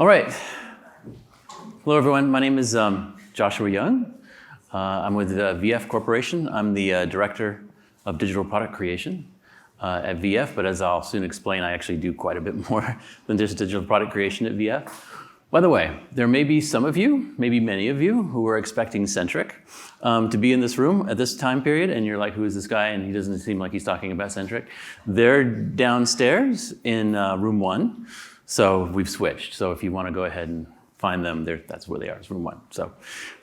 All right. Hello, everyone. My name is Joshua Young. I'm with VF Corporation. I'm the Director of Digital Product Creation at VF, but as I'll soon explain, I actually do quite a bit more than just digital product creation at VF. By the way, there may be some of you, maybe many of you, who are expecting Centric to be in this room at this time period, and you're like, who is this guy? And he doesn't seem like he's talking about Centric. They're downstairs in room 1, so we've switched. So if you want to go ahead and find them, that's where they are, it's room 1. So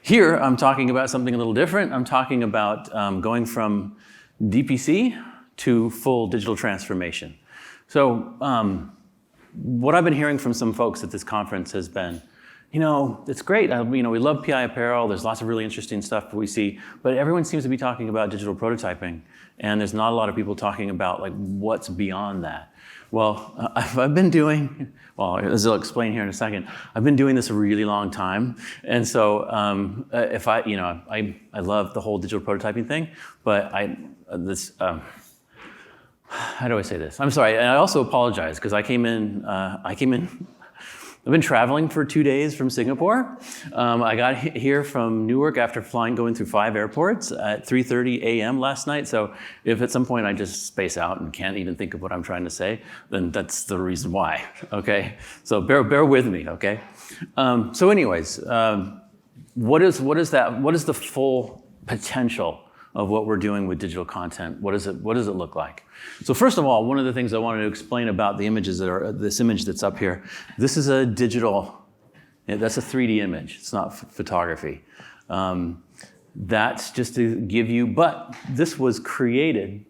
here I'm talking about something a little different. I'm talking about going from DPC to full digital transformation. So what I've been hearing from some folks at this conference has been, it's great. We love PI Apparel. There's lots of really interesting stuff we see, but everyone seems to be talking about digital prototyping, and there's not a lot of people talking about what's beyond that. Well, I've been doing, as I'll explain here in a second, I've been doing this a really long time, and so I love the whole digital prototyping thing, but how do I say this? I'm sorry, and I also apologize because I've been traveling for 2 days from Singapore. I got here from Newark after going through 5 airports at 3:30 a.m. last night. So if at some point I just space out and can't even think of what I'm trying to say, then that's the reason why, okay? So bear with me, okay? So anyways, what is the full potential of what we're doing with digital content? What does it look like? So first of all, one of the things I wanted to explain about the images this image that's up here, this is a digital, that's a 3D image. It's not photography. That's just to give you, but this was created,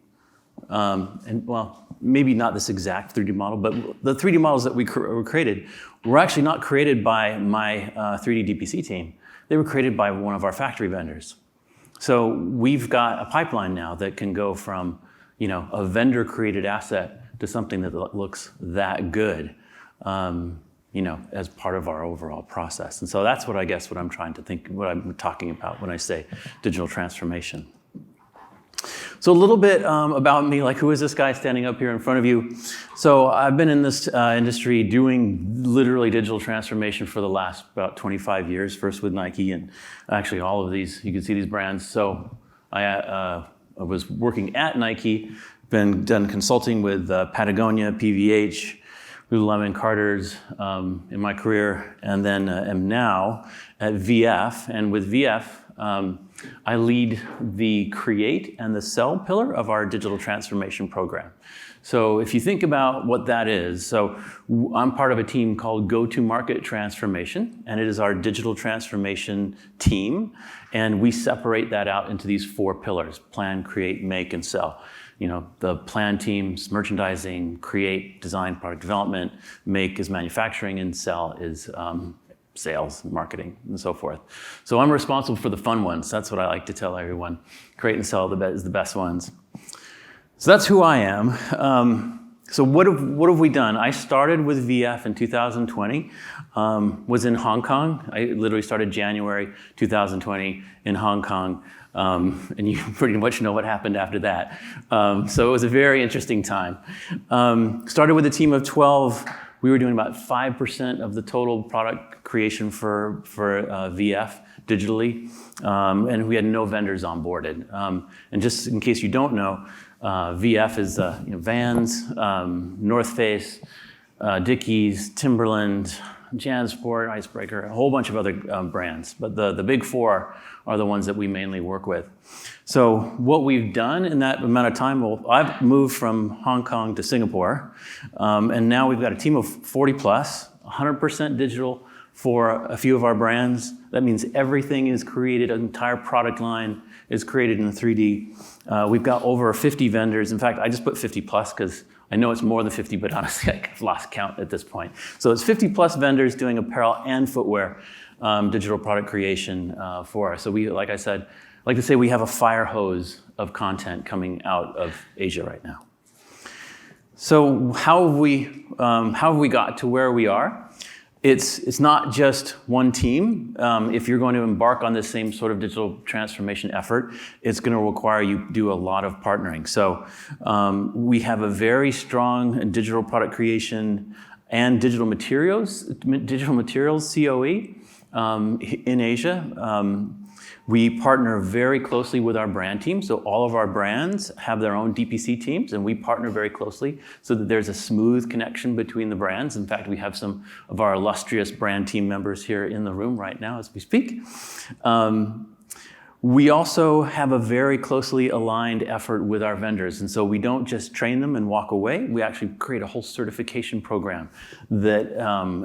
maybe not this exact 3D model, but the 3D models that we created were actually not created by my 3D DPC team. They were created by one of our factory vendors. So we've got a pipeline now that can go from, a vendor-created asset to something that looks that good, as part of our overall process. And so that's what I'm trying to think, what I'm talking about when I say digital transformation. So a little bit about me, who is this guy standing up here in front of you? So I've been in this industry doing literally digital transformation for the last about 25 years, first with Nike, and actually all of these, you can see these brands. So I was working at Nike, done consulting with Patagonia, PVH, Lululemon, Carter's in my career, and then am now at VF. And with VF, I lead the create and the sell pillar of our digital transformation program. So if you think about what that is, so I'm part of a team called Go-to-Market Transformation, and it is our digital transformation team, and we separate that out into these 4 pillars: plan, create, make, and sell. The plan team's merchandising, create, design, product development, make is manufacturing, and sell is sales, marketing, and so forth. So I'm responsible for the fun ones. That's what I like to tell everyone. Create and sell is the best ones. So that's who I am. So what have we done? I started with VF in 2020, was in Hong Kong. I literally started January 2020 in Hong Kong, and you pretty much know what happened after that. So it was a very interesting time. Started with a team of 12. We were doing about 5% of the total product creation for VF digitally, and we had no vendors onboarded. And just in case you don't know, VF is Vans, North Face, Dickies, Timberland, JanSport, Icebreaker, a whole bunch of other brands. But the big 4 are the ones that we mainly work with. So what we've done in that amount of time, I've moved from Hong Kong to Singapore, and now we've got a team of 40 plus, 100% digital for a few of our brands. That means everything is created, an entire product line is created in 3D. We've got over 50 vendors. In fact, I just put 50 plus because I know it's more than 50, but honestly, I've lost count at this point. So it's 50 plus vendors doing apparel and footwear digital product creation for us. So we, like I said, I like to say we have a fire hose of content coming out of Asia right now. So how have we got to where we are? It's not just one team. If you're going to embark on this same sort of digital transformation effort, it's going to require you do a lot of partnering. So we have a very strong digital product creation and digital materials COE in Asia. We partner very closely with our brand team, so all of our brands have their own DPC teams, and we partner very closely so that there's a smooth connection between the brands. In fact, we have some of our illustrious brand team members here in the room right now as we speak. We also have a very closely aligned effort with our vendors, and so we don't just train them and walk away. We actually create a whole certification program that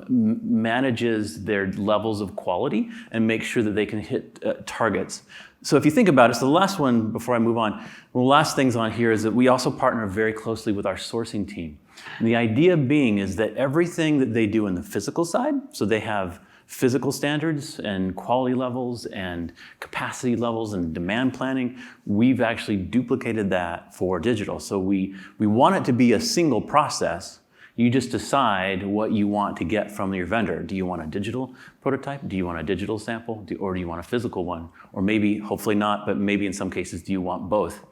manages their levels of quality and makes sure that they can hit targets. So if you think about it, so the last one before I move on, the last things on here is that we also partner very closely with our sourcing team. And the idea being is that everything that they do in the physical side, so they have physical standards and quality levels and capacity levels and demand planning, we've actually duplicated that for digital. So we want it to be a single process. You just decide what you want to get from your vendor. Do you want a digital prototype? Do you want a digital sample? Or do you want a physical one? Or maybe, hopefully not, but maybe in some cases, do you want both?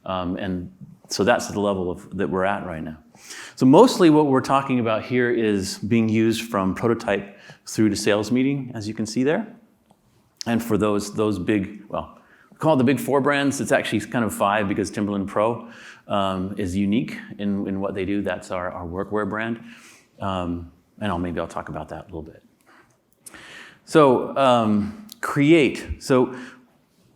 And so that's the level that we're at right now. So mostly what we're talking about here is being used from prototype through to sales meeting, as you can see there. And for those big, well, we call it the big 4 brands. It's actually kind of 5 because Timberland Pro is unique in what they do. That's our workwear brand. And maybe I'll talk about that a little bit. So Create. So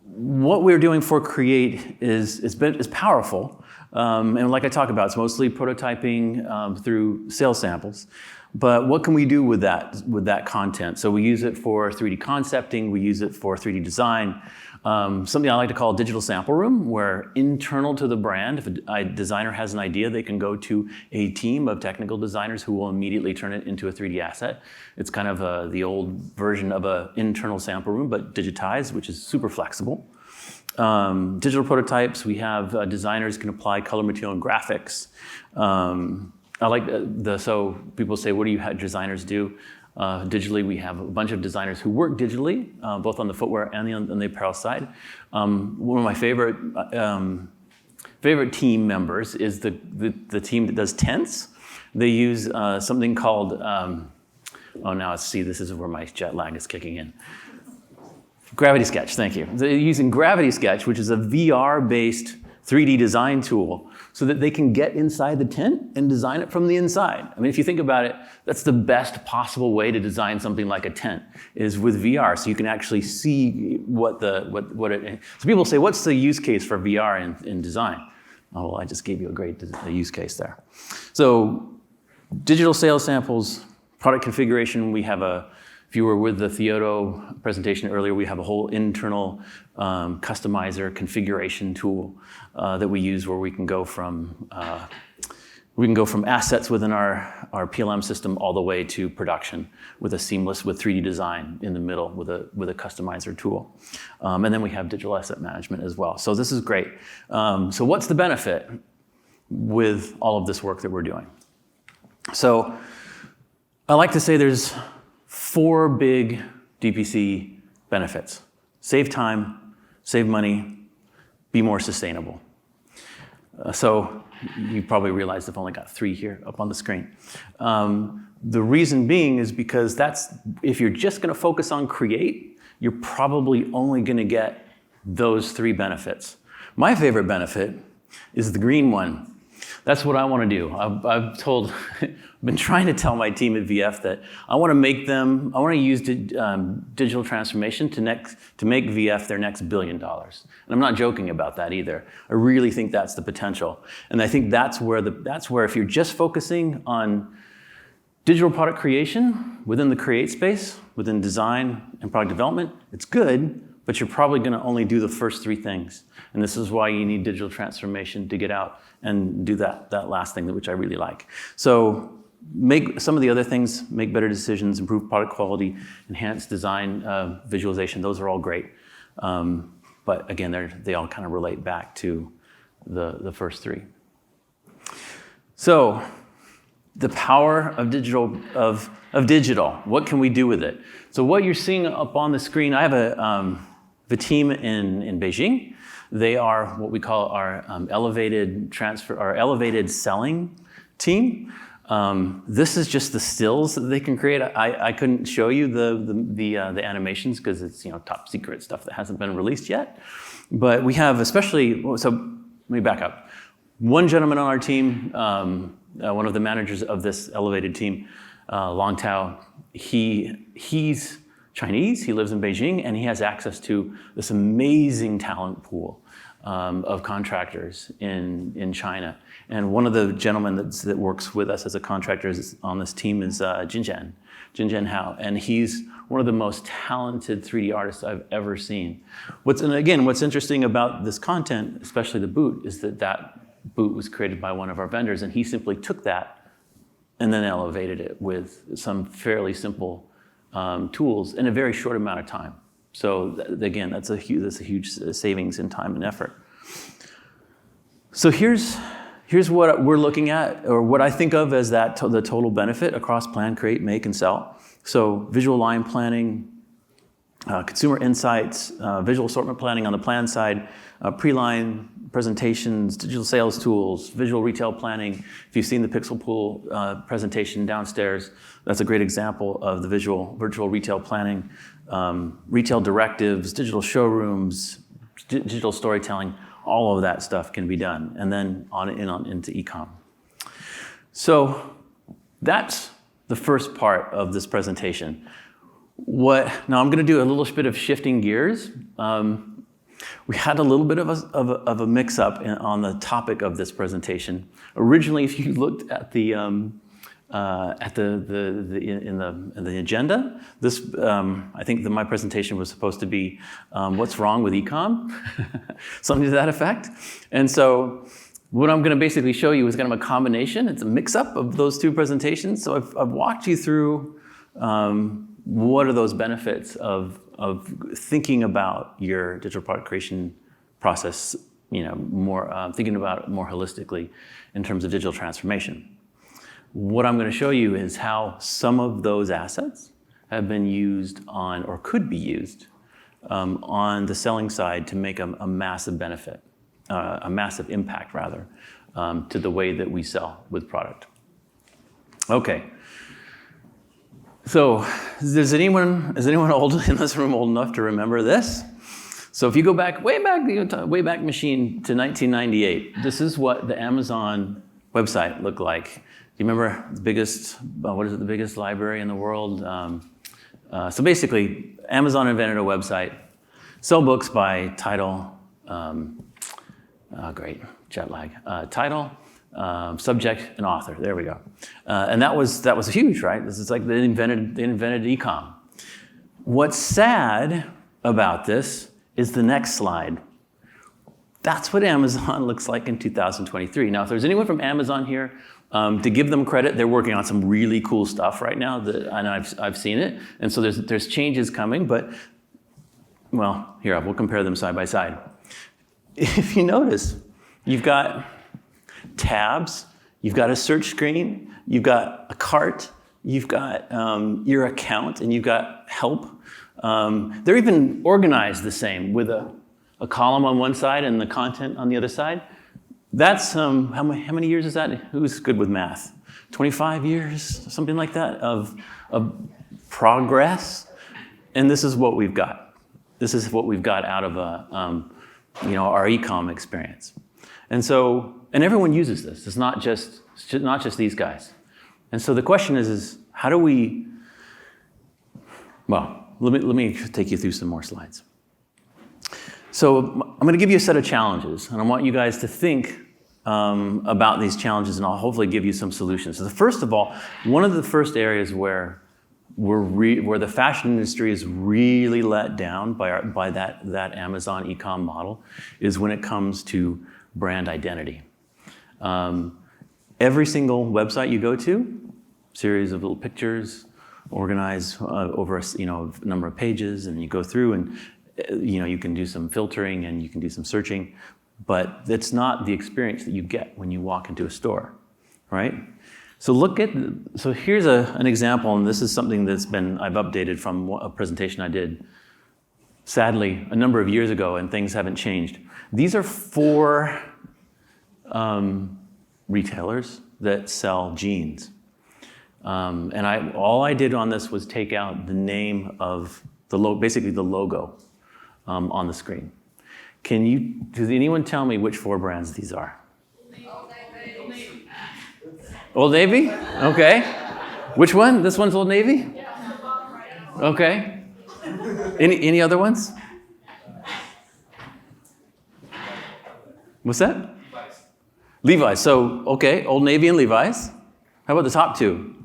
what we're doing for Create is powerful. And like I talk about, it's mostly prototyping through sales samples. But what can we do with that content? So we use it for 3D concepting, we use it for 3D design. Something I like to call a digital sample room, where internal to the brand, if a designer has an idea, they can go to a team of technical designers who will immediately turn it into a 3D asset. It's kind of the old version of an internal sample room, but digitized, which is super flexible. Digital prototypes, we have designers can apply color, material, and graphics. I like so people say, what do you have designers do? Digitally, we have a bunch of designers who work digitally, both on the footwear and on the apparel side. One of my favorite team members is the team that does tents. They use something called, this is where my jet lag is kicking in. Gravity Sketch, thank you. They're using Gravity Sketch, which is a VR-based 3D design tool, so that they can get inside the tent and design it from the inside. I mean, if you think about it, that's the best possible way to design something like a tent, is with VR, so you can actually see what it. So people say, what's the use case for VR in design? Oh, well, I just gave you a great use case there. So digital sales samples, product configuration, we have if you were with the Theodo presentation earlier, we have a whole internal customizer configuration tool that we use, where we can go from assets within our PLM system all the way to production with 3D design in the middle with a customizer tool. And then we have digital asset management as well. So this is great. So what's the benefit with all of this work that we're doing? So I like to say there's 4 big DPC benefits. Save time, save money, be more sustainable. So you probably realized I've only got 3 here up on the screen. The reason being is because if you're just gonna focus on Create, you're probably only gonna get those 3 benefits. My favorite benefit is the green one. That's what I want to do. I've been trying to tell my team at VF that I want to use digital transformation to make VF their next $1 billion. And I'm not joking about that either. I really think that's the potential. And I think that's where if you're just focusing on digital product creation within the Create space, within design and product development, it's good, but you're probably going to only do the first 3 things. And this is why you need digital transformation to get out and do that last thing, which I really like. So make some of the other things, make better decisions, improve product quality, enhance design visualization. Those are all great. But again, they all kind of relate back to the first 3. So the power of digital. What can we do with it? So what you're seeing up on the screen, I have a team in Beijing. They are what we call our elevated selling team. This is just the stills that they can create. I couldn't show you the animations because it's top secret stuff that hasn't been released yet. But we have so let me back up. One gentleman on our team, one of the managers of this elevated team, Long Tao, he's Chinese, he lives in Beijing, and he has access to this amazing talent pool of contractors in China. And one of the gentlemen that works with us as a contractor on this team is Jinjian Hao, and he's one of the most talented 3D artists I've ever seen. What's interesting about this content, especially the boot, is that boot was created by one of our vendors, and he simply took that and then elevated it with some fairly simple tools in a very short amount of time. So again, that's a huge savings in time and effort. So here's what we're looking at, or what I think of as the total benefit across plan, create, make, and sell. So visual line planning, consumer insights, visual assortment planning on the plan side, pre-line presentations, digital sales tools, visual retail planning. If you've seen the Pixel Pool presentation downstairs, that's a great example of the virtual retail planning, retail directives, digital showrooms, digital storytelling. All of that stuff can be done, and then on into e-com. So that's the first part of this presentation. Now I'm going to do a little bit of shifting gears. We had a little bit of a mix-up on the topic of this presentation. Originally, if you looked at the agenda, this I think that my presentation was supposed to be what's wrong with e-com, something to that effect. And so what I'm going to basically show you is kind of a combination. It's a mix-up of those two presentations. So I've walked you through what are those benefits of thinking about your digital product creation process, more thinking about it more holistically in terms of digital transformation. What I'm going to show you is how some of those assets have been used on, or could be used, on the selling side to make a massive benefit, a massive impact rather, to the way that we sell with product. Okay. So, is anyone old in this room old enough to remember this? So if you go back, way back machine to 1998, this is what the Amazon website looked like. Do you remember the biggest, the biggest library in the world? So basically, Amazon invented a website, sell books by title, great, jet lag, title, subject, and author. There we go. And that was huge, right? This is like they invented e-com. What's sad about this is the next slide. That's what Amazon looks like in 2023. Now, if there's anyone from Amazon here, to give them credit, they're working on some really cool stuff right now, and I've seen it. And so there's changes coming, but, well, here, we'll compare them side by side. If you notice, you've got tabs, you've got a search screen, you've got a cart, you've got your account, and you've got help. They're even organized the same, with a column on one side and the content on the other side. That's, how many years is that? Who's good with math? 25 years, something like that, of progress. And this is what we've got. This is what we've got out of our e-com experience. And so, and everyone uses this. It's not just these guys. And so the question is how do we, well, let me take you through some more slides. So I'm going to give you a set of challenges, and I want you guys to think about these challenges, and I'll hopefully give you some solutions. So first of all, one of the first areas where the fashion industry is really let down by that Amazon e-com model is when it comes to brand identity. Every single website you go to, series of little pictures, organized over a number of pages, and you go through and you can do some filtering and you can do some searching, but that's not the experience that you get when you walk into a store, right? So here's an example, and this is something I've updated from a presentation I did, sadly, a number of years ago, and things haven't changed. These are 4 retailers that sell jeans. And all I did on this was take out the name of basically the logo on the screen. Does anyone tell me which 4 brands these are? Old Navy? Okay. Which one? This one's Old Navy? Okay. Any other ones? What's that? Levi's. So, okay, Old Navy and Levi's. How about the top 2?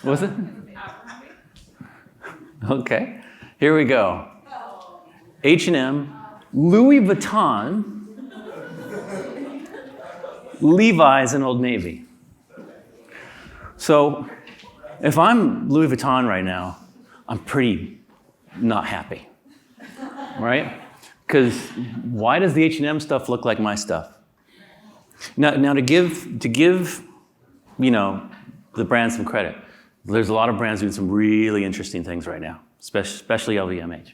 What was it? Okay. Here we go. H&M, Louis Vuitton, Levi's, and Old Navy. So, if I'm Louis Vuitton right now, I'm pretty not happy, right? Because why does the H&M stuff look like my stuff? Now to give the brand some credit, there's a lot of brands doing some really interesting things right now, especially LVMH.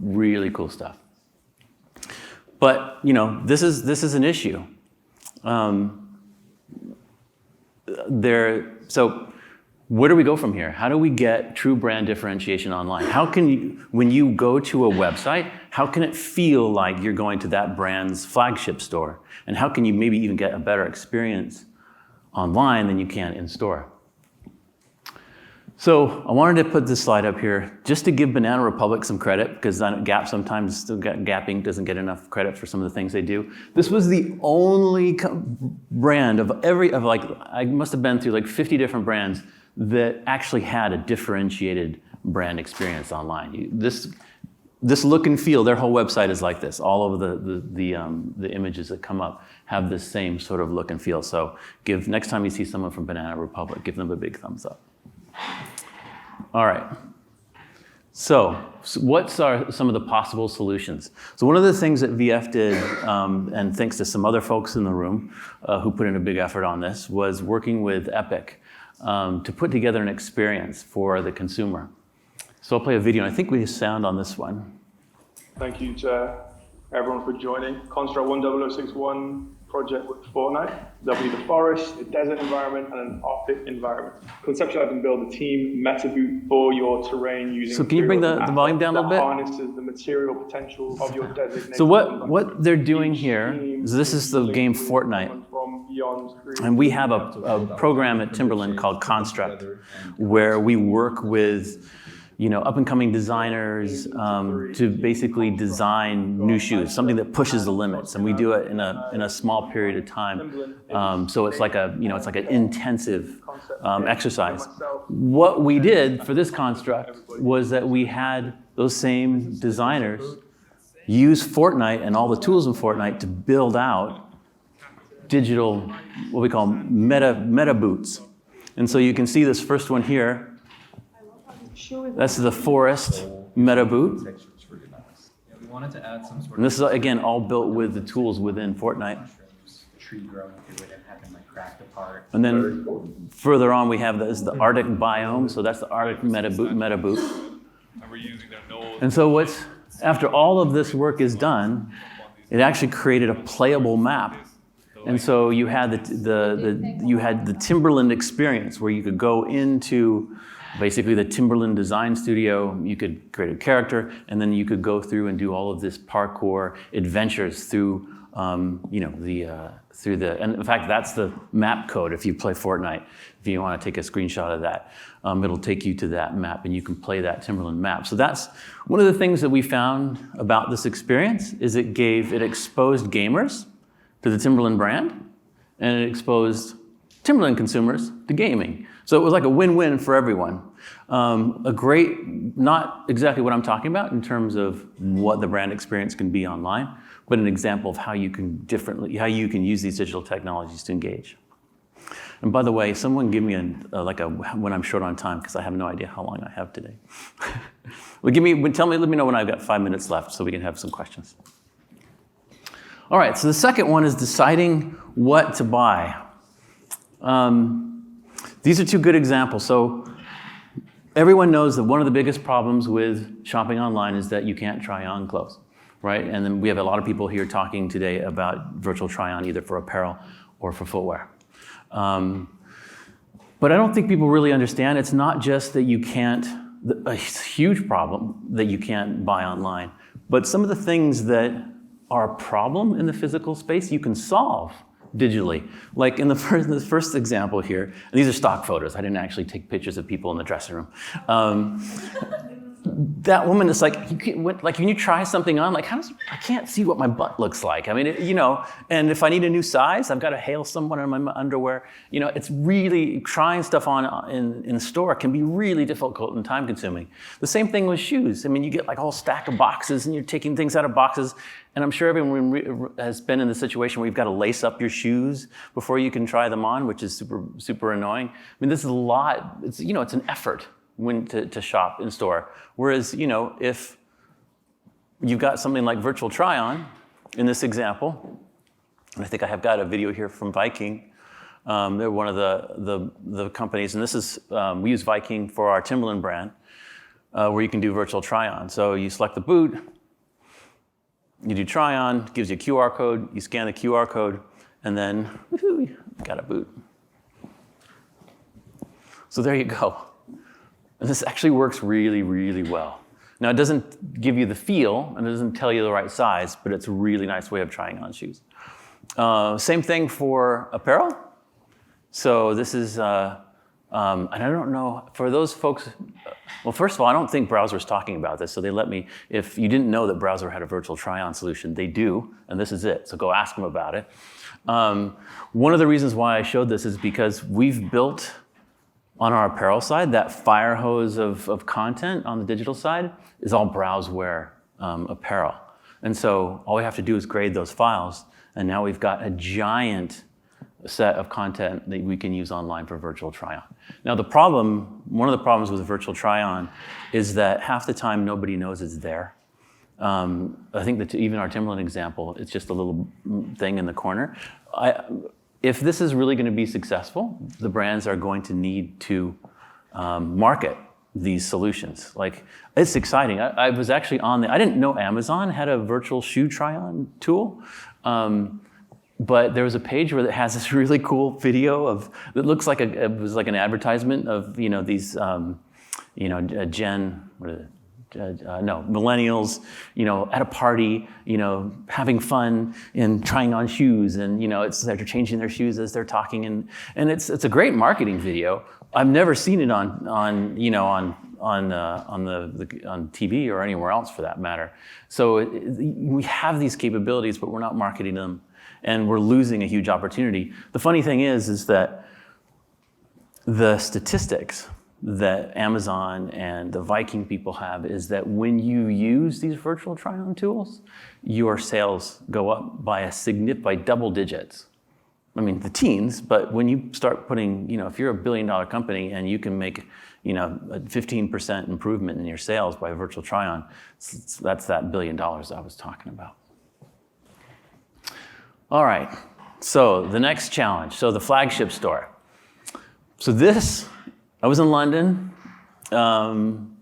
Really cool stuff. But this is an issue. So where do we go from here? How do we get true brand differentiation online? How can you, when you go to a website, how can it feel like you're going to that brand's flagship store? And how can you maybe even get a better experience online than you can in store? So I wanted to put this slide up here just to give Banana Republic some credit, because Gap sometimes, Gap Inc. doesn't get enough credit for some of the things they do. This was the only brand I must have been through like 50 different brands that actually had a differentiated brand experience online. This look and feel, their whole website is like this. All of the images that come up have this same sort of look and feel. So next time you see someone from Banana Republic, give them a big thumbs up. All right. So what are some of the possible solutions? So one of the things that VF did, and thanks to some other folks in the room who put in a big effort on this, was working with Epic to put together an experience for the consumer. So I'll play a video, and I think we have sound on this one. Thank you to everyone for joining. Construct 10061 project with Fortnite. There'll be the forest, a desert environment, and an Arctic environment. Conceptualize and build a team meta boot for your terrain using. So can you bring the volume down a little bit? Harnesses the material potential of your designated. So what they're doing here is this is the game Fortnite. And we have a program at Timberland called Construct, where we work with up-and-coming designers to basically design new shoes, something that pushes the limits, and we do it in a small period of time. So it's like an intensive exercise. What we did for this construct was that we had those same designers use Fortnite and all the tools in Fortnite to build out digital, what we call meta boots. And so you can see this first one here. That's the forest meta boot. We wanted to add some sort and this is, again, all built with the tools within Fortnite. Tree growing through it and having like cracked apart. And then further on, we have the Arctic biome. So that's the Arctic meta boot. And we're using their nodes. And so after all of this work is done, it actually created a playable map. And so you had the Timberland experience, where you could go into basically the Timberland design studio. You could create a character, and then you could go through and do all of this parkour adventures through and in fact, that's the map code. If you play Fortnite, if you want to take a screenshot of that, it'll take you to that map, and you can play that Timberland map. So that's one of the things that we found about this experience, is it exposed gamers to the Timberland brand, and it exposed Timberland consumers to gaming. So it was like a win-win for everyone. Not exactly what I'm talking about in terms of what the brand experience can be online, but an example of how you can use these digital technologies to engage. And by the way, someone give me when I'm short on time, because I have no idea how long I have today. Let me know when I've got 5 minutes left so we can have some questions. All right, so the second one is deciding what to buy. These are 2 good examples. So everyone knows that one of the biggest problems with shopping online is that you can't try on clothes, right? And then we have a lot of people here talking today about virtual try-on, either for apparel or for footwear. But I don't think people really understand. It's not just that you can't, a huge problem that you can't buy online, but some of the things that are a problem in the physical space you can solve digitally. Like in the first example here, and these are stock photos. I didn't actually take pictures of people in the dressing room. That woman is like, when you try something on, like, I can't see what my butt looks like. I mean, and if I need a new size, I've got to hail someone in my underwear. It's really, trying stuff on in the store can be really difficult and time consuming. The same thing with shoes. I mean, you get like a whole stack of boxes and you're taking things out of boxes. And I'm sure everyone has been in the situation where you've got to lace up your shoes before you can try them on, which is super, super annoying. I mean, this is a lot, it's an effort to shop in store. Whereas, if you've got something like virtual try-on in this example, and I think I have got a video here from Viking. They're one of the companies, and this is, we use Viking for our Timberland brand, where you can do virtual try-on. So you select the boot, you do try-on, gives you a QR code, you scan the QR code, and then, woohoo, you got a boot. So there you go. And this actually works really, really well. Now, it doesn't give you the feel, and it doesn't tell you the right size, but it's a really nice way of trying on shoes. Same thing for apparel. So this is, and I don't know, for those folks, well, first of all, I don't think Browser's talking about this, so they let me, if you didn't know that Browser had a virtual try-on solution, they do, and this is it, so go ask them about it. One of the reasons why I showed this is because we've built, on our apparel side, that fire hose of content on the digital side is all Browseware apparel. And so all we have to do is grade those files, and now we've got a giant set of content that we can use online for virtual try-on. Now one of the problems with virtual try-on is that half the time nobody knows it's there. I think that even our Timberland example, it's just a little thing in the corner. If this is really going to be successful, the brands are going to need to market these solutions. Like, it's exciting. I was actually I didn't know Amazon had a virtual shoe try-on tool, but there was a page where it has this really cool video that looks like it was like an advertisement of these millennials, at a party, having fun and trying on shoes, and they're changing their shoes as they're talking, and it's a great marketing video. I've never seen it on TV or anywhere else for that matter. So we have these capabilities, but we're not marketing them, and we're losing a huge opportunity. The funny thing is that the statistics that Amazon and the Viking people have is that when you use these virtual try-on tools, your sales go up by double digits. I mean, the teens, but when you start putting, if you're $1 billion company and you can make, a 15% improvement in your sales by virtual try-on, that's that $1 billion I was talking about. All right, so the next challenge, so the flagship store. So I was in London, having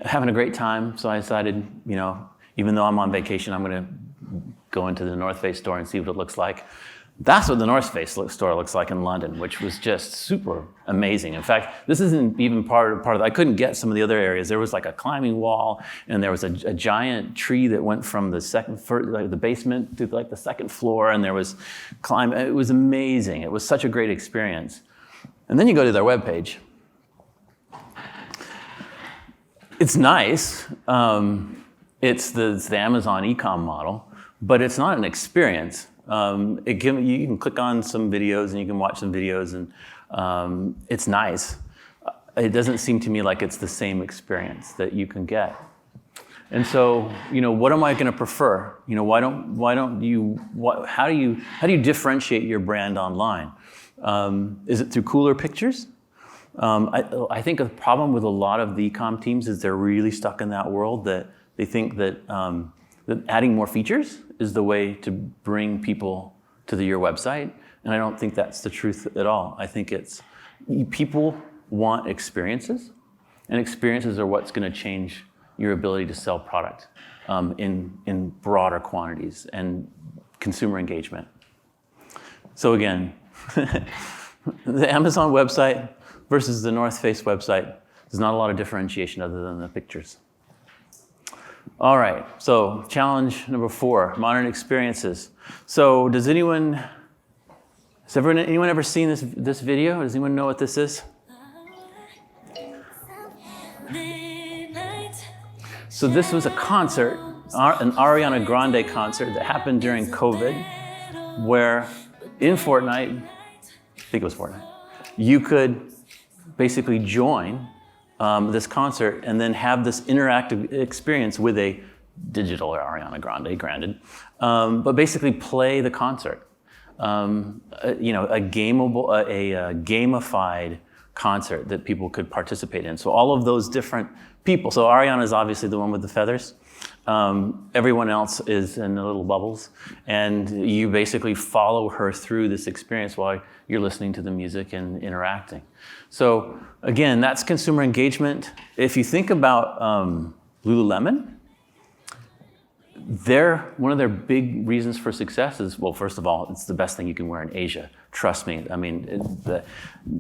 a great time, so I decided, even though I'm on vacation, I'm going to go into the North Face store and see what it looks like. That's what the North Face store looks like in London, which was just super amazing. In fact, this isn't even part of I couldn't get some of the other areas. There was like a climbing wall, and there was a giant tree that went from the basement to like the second floor, and there was it was amazing. It was such a great experience. And then you go to their webpage. It's nice. It's the Amazon e-com model, but it's not an experience. You can click on some videos and you can watch some videos, and it's nice. It doesn't seem to me like it's the same experience that you can get. And so, what am I going to prefer? How do you differentiate your brand online? Is it through cooler pictures? I think the problem with a lot of the e-com teams is they're really stuck in that world that they think that adding more features is the way to bring people to your website, and I don't think that's the truth at all. I think people want experiences, and experiences are what's going to change your ability to sell product in broader quantities and consumer engagement. So again, the Amazon website versus the North Face website, there's not a lot of differentiation other than the pictures. All right, so challenge number 4, modern experiences. So anyone ever seen this video? Does anyone know what this is? So this was a concert, an Ariana Grande concert that happened during COVID, where in Fortnite, I think it was Fortnite, you could basically join this concert and then have this interactive experience with a digital Ariana Grande, granted, but basically play the concert. A gamified concert that people could participate in. So all of those different people. So Ariana is obviously the one with the feathers. Everyone else is in the little bubbles, and you basically follow her through this experience while you're listening to the music and interacting. So again, that's consumer engagement. If you think about Lululemon, one of their big reasons for success is, well, first of all, it's the best thing you can wear in Asia. Trust me. I mean, the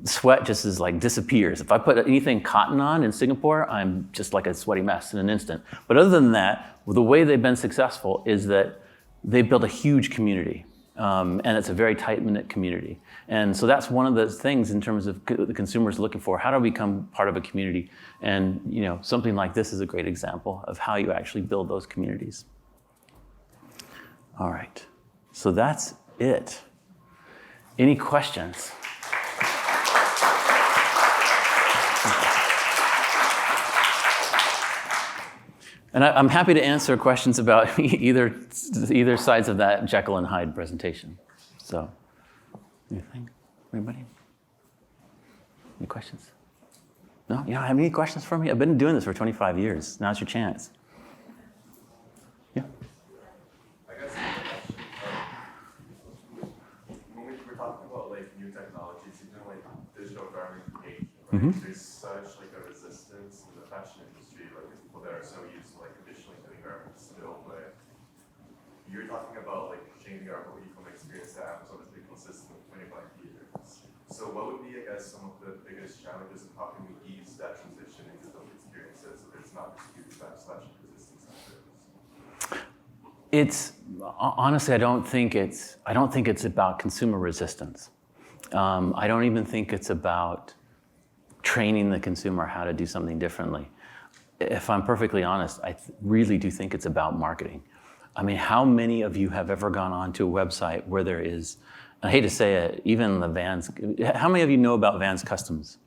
sweat just is like disappears. If I put anything cotton on in Singapore, I'm just like a sweaty mess in an instant. But other than that, the way they've been successful is that they built a huge community. And it's a very tight-knit community. And so that's one of the things in terms of the consumers looking for. How do I become part of a community? And something like this is a great example of how you actually build those communities. All right, so that's it. Any questions? And I'm happy to answer questions about either sides of that Jekyll and Hyde presentation. So, anything? Anybody? Any questions? No? You don't have any questions for me? I've been doing this for 25 years. Now's your chance. Yeah? I guess when we're talking about like new technologies, even like digital garmentation, right? Mm-hmm. There's such like a resistance in the fashion industry, like there's people that are so used to like traditionally doing garments still, but you're talking about like changing our whole e-com experience to Amazon has been consistent with 25 years. So what would be, I guess, some of the biggest challenges and how can we ease that transition into those experiences so there's not this huge backlash and resistance after this? It's honestly, I don't think it's about consumer resistance. I don't even think it's about training the consumer how to do something differently. If I'm perfectly honest, I really do think it's about marketing. I mean, how many of you have ever gone onto a website where there is, I hate to say it, even the Vans, how many of you know about Vans Customs?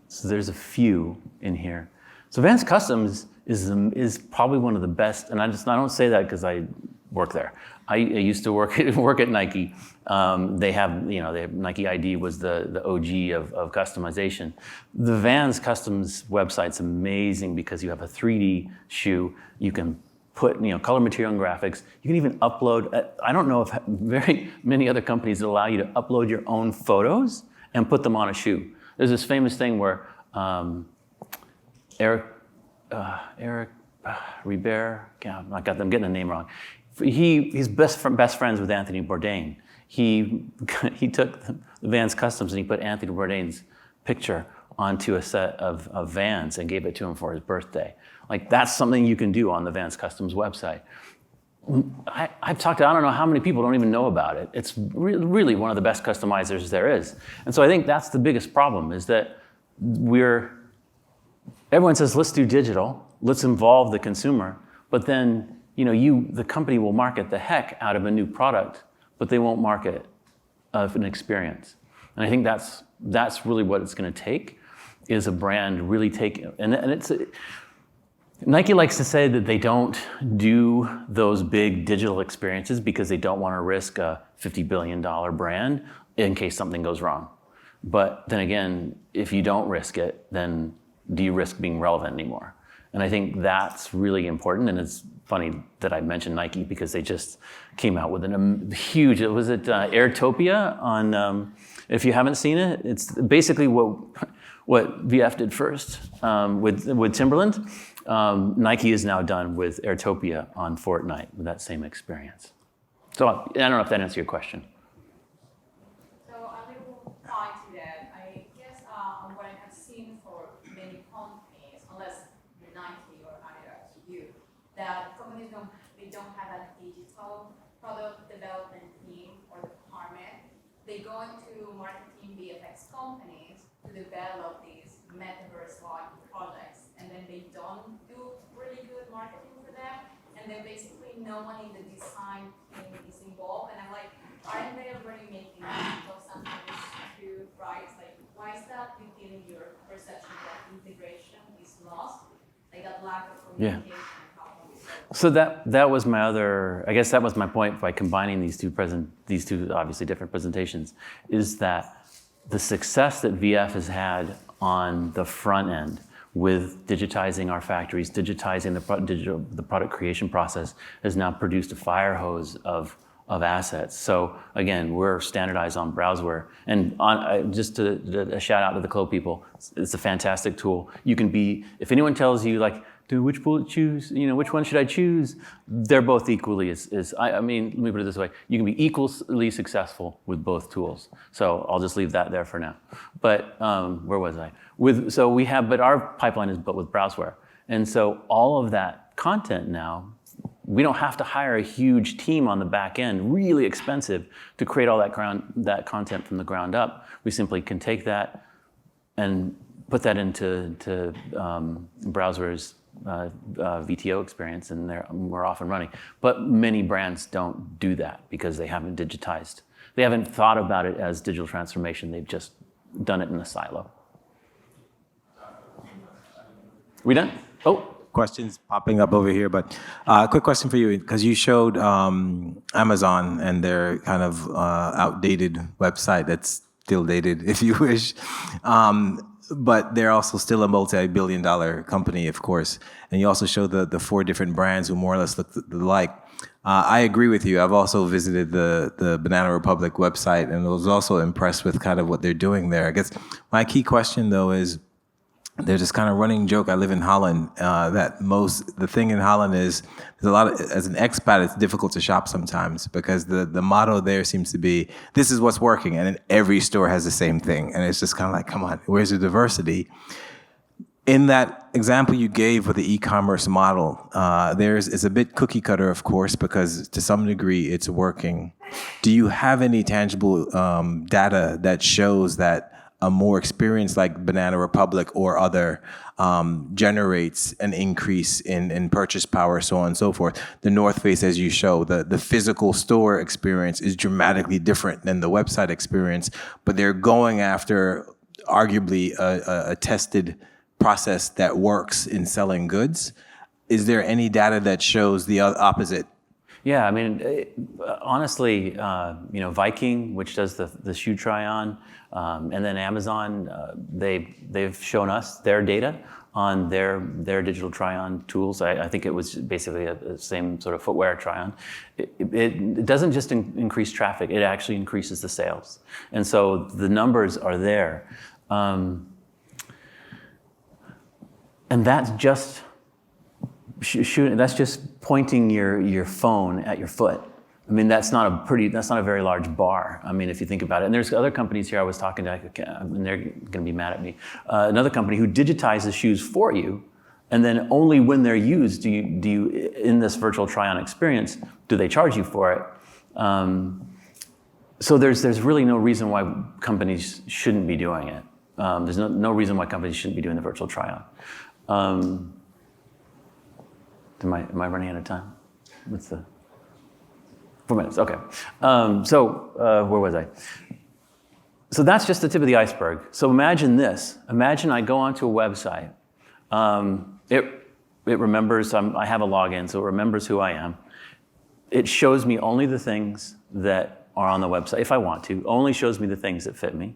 So there's a few in here. So Vans Customs is probably one of the best, and I don't say that because I work there. I used to work at Nike. They have Nike ID was the OG of customization. The Vans Customs website's amazing because you have a 3D shoe. You can put color, material, and graphics. You can even upload. I don't know if very many other companies that allow you to upload your own photos and put them on a shoe. There's this famous thing where Eric Ribert, I'm getting the name wrong. He's best friends with Anthony Bourdain. He took the Vans Customs and he put Anthony Bourdain's picture onto a set of Vans and gave it to him for his birthday. Like, that's something you can do on the Vans Customs website. I've talked to, I don't know how many people don't even know about it. It's really one of the best customizers there is. And so I think that's the biggest problem, is that everyone says, let's do digital, let's involve the consumer, but then the company will market the heck out of a new product, but they won't market an experience. And I think that's really what it's going to take, is a brand really and it's Nike likes to say that they don't do those big digital experiences because they don't want to risk a $50 billion brand in case something goes wrong. But then again, if you don't risk it, then do you risk being relevant anymore? And I think that's really important. And it's funny that I mentioned Nike because they just came out with huge, was it Airtopia on, if you haven't seen it, it's basically what VF did first with Timberland. Nike is now done with Airtopia on Fortnite with that same experience. So I don't know if that answers your question. to marketing VFX companies to develop these metaverse-like projects, and then they don't do really good marketing for them, and then basically no one in the design team is involved, and I'm like, aren't they already making something too, right? It's like, why is that within your perception that integration is lost? Like that lack of communication. So that was my other, I guess that was my point by combining these two obviously different presentations, is that the success that VF has had on the front end with digitizing our factories, digitizing the product creation process, has now produced a fire hose of assets. So again, we're standardized on Browseware, and just a shout out to the Clo people. It's a fantastic tool. You can be, if anyone tells you like, dude, which bullet choose? Which one should I choose? They're both equally I mean, let me put it this way: you can be equally successful with both tools. So I'll just leave that there for now. But where was I? But our pipeline is built with Browseware, and so all of that content now, we don't have to hire a huge team on the back end, really expensive, to create all that content from the ground up. We simply can take that and put that into Browsware's VTO experience, and we're off and running. But many brands don't do that because they haven't digitized. They haven't thought about it as digital transformation. They've just done it in a silo. We done? Oh. Questions popping up over here, but quick question for you, because you showed Amazon and their kind of outdated website that's still dated, if you wish. But they're also still a multi-billion-dollar company, of course. And you also show the 4 different brands who more or less look alike. I agree with you. I've also visited the Banana Republic website and was also impressed with kind of what they're doing there. I guess my key question, though, is there's this kind of running joke. I live in Holland. The thing in Holland is there's a lot of, as an expat, it's difficult to shop sometimes because the motto there seems to be, this is what's working, and then every store has the same thing, and it's just kind of like, come on, where's the diversity? In that example you gave with the e-commerce model, it's a bit cookie cutter, of course, because to some degree it's working. Do you have any tangible data that shows that a more experience like Banana Republic or other generates an increase in purchase power, so on and so forth? The North Face, as you show, the physical store experience is dramatically different than the website experience, but they're going after arguably a tested process that works in selling goods. Is there any data that shows the opposite? Yeah, I mean, honestly, Viking, which does the shoe try-on, and then Amazon, they've shown us their data on their digital try-on tools. I think it was basically the same sort of footwear try-on. It doesn't just increase traffic; it actually increases the sales, and so the numbers are there, and that's just. That's just pointing your phone at your foot. I mean, that's not a very large bar. I mean, if you think about it. And there's other companies here I was talking to, and they're going to be mad at me. Another company who digitizes shoes for you, and then only when they're used do you in this virtual try-on experience do they charge you for it. So there's really no reason why companies shouldn't be doing it. There's no reason why companies shouldn't be doing the virtual try-on. Am I running out of time? What's the 4 minutes? Okay. Where was I? So that's just the tip of the iceberg. So imagine this. Imagine I go onto a website. It remembers. I have a login, so it remembers who I am. It shows me only the things that are on the website, if I want to. Only shows me the things that fit me.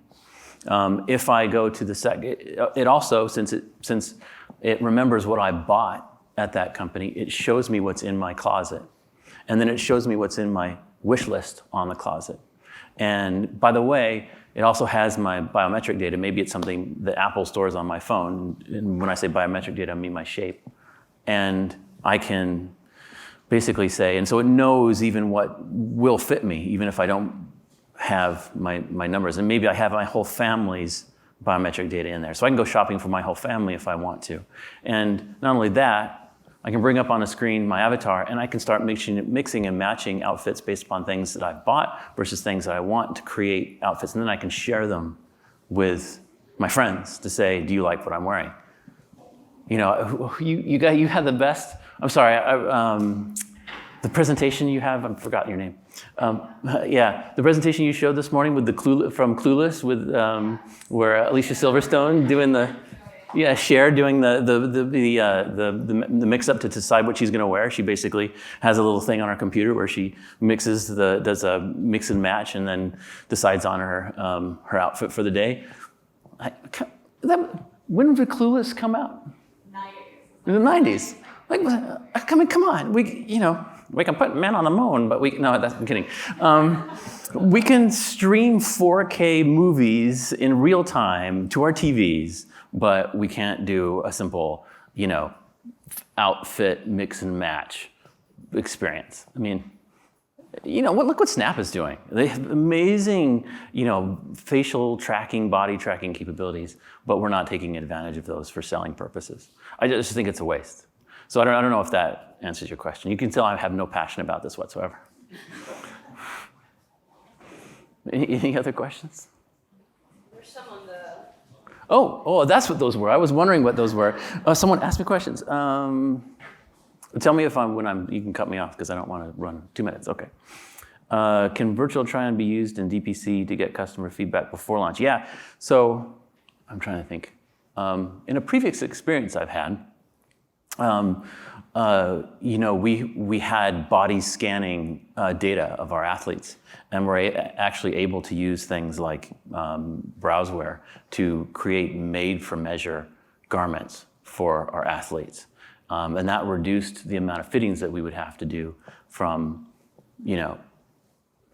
If I go to the it also, since it remembers what I bought at that company, it shows me what's in my closet. And then it shows me what's in my wish list on the closet. And by the way, it also has my biometric data. Maybe it's something that Apple stores on my phone. And when I say biometric data, I mean my shape. And I can basically say, and so it knows even what will fit me, even if I don't have my numbers. And maybe I have my whole family's biometric data in there. So I can go shopping for my whole family if I want to. And not only that, I can bring up on a screen my avatar, and I can start mixing and matching outfits based upon things that I've bought versus things that I want to create outfits. And then I can share them with my friends to say, do you like what I'm wearing? You know, you had the best, I'm sorry, the presentation you have, I've forgotten your name. Yeah, the presentation you showed this morning with from Clueless, with where Alicia Silverstone doing the, Cher doing the mix-up to decide what she's going to wear. She basically has a little thing on her computer where she does a mix and match, and then decides on her outfit for the day. When did Clueless come out? 90s. In the 90s. Like, I mean, come on. We can put men on the moon, but I'm kidding. We can stream 4K movies in real time to our TVs, but we can't do a simple, outfit mix and match experience. I mean, look what Snap is doing. They have amazing, facial tracking, body tracking capabilities, but we're not taking advantage of those for selling purposes. I just think it's a waste. So I don't know if that answers your question. You can tell I have no passion about this whatsoever. Any other questions? There's some on the... Oh, that's what those were. I was wondering what those were. Someone asked me questions. Tell me you can cut me off because I don't want to run 2 minutes. Okay. Can virtual try-on be used in DPC to get customer feedback before launch? Yeah. So I'm trying to think. In a previous experience I've had, we had body scanning data of our athletes, and we're actually able to use things like Browseware to create made-for-measure garments for our athletes. And that reduced the amount of fittings that we would have to do from,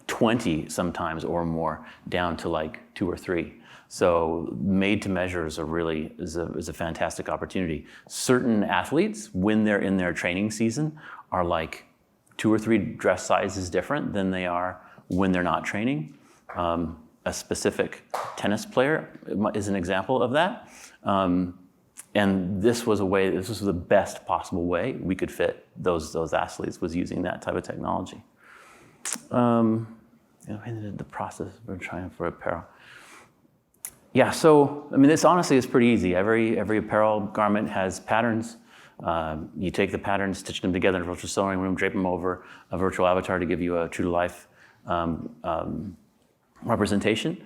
20 sometimes or more down to like 2 or 3. So made to measure is a fantastic opportunity. Certain athletes, when they're in their training season, are like 2 or 3 dress sizes different than they are when they're not training. A specific tennis player is an example of that. And this was the best possible way we could fit those athletes, was using that type of technology. The process we're trying for apparel. Yeah, so this honestly is pretty easy. Every apparel garment has patterns. You take the patterns, stitch them together in a virtual sewing room, drape them over a virtual avatar to give you a true-to-life representation.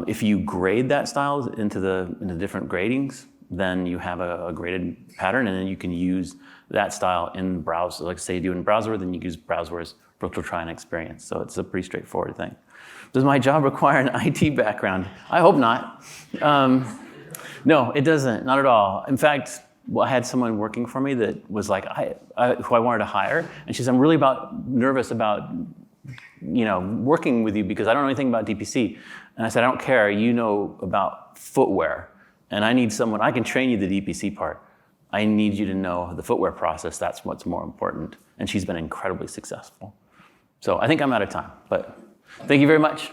If you grade that style into the different gradings, then you have a graded pattern, and then you can use that style in browser. Like say you do in Browseware, then you use Browseware's virtual try-on experience. So it's a pretty straightforward thing. Does my job require an IT background? I hope not. No, it doesn't, not at all. In fact, I had someone working for me that was like, who I wanted to hire, and she said, I'm really nervous about working with you because I don't know anything about DPC. And I said, I don't care, you know about footwear, and I need someone, I can train you the DPC part. I need you to know the footwear process, that's what's more important. And she's been incredibly successful. So I think I'm out of time, but thank you very much.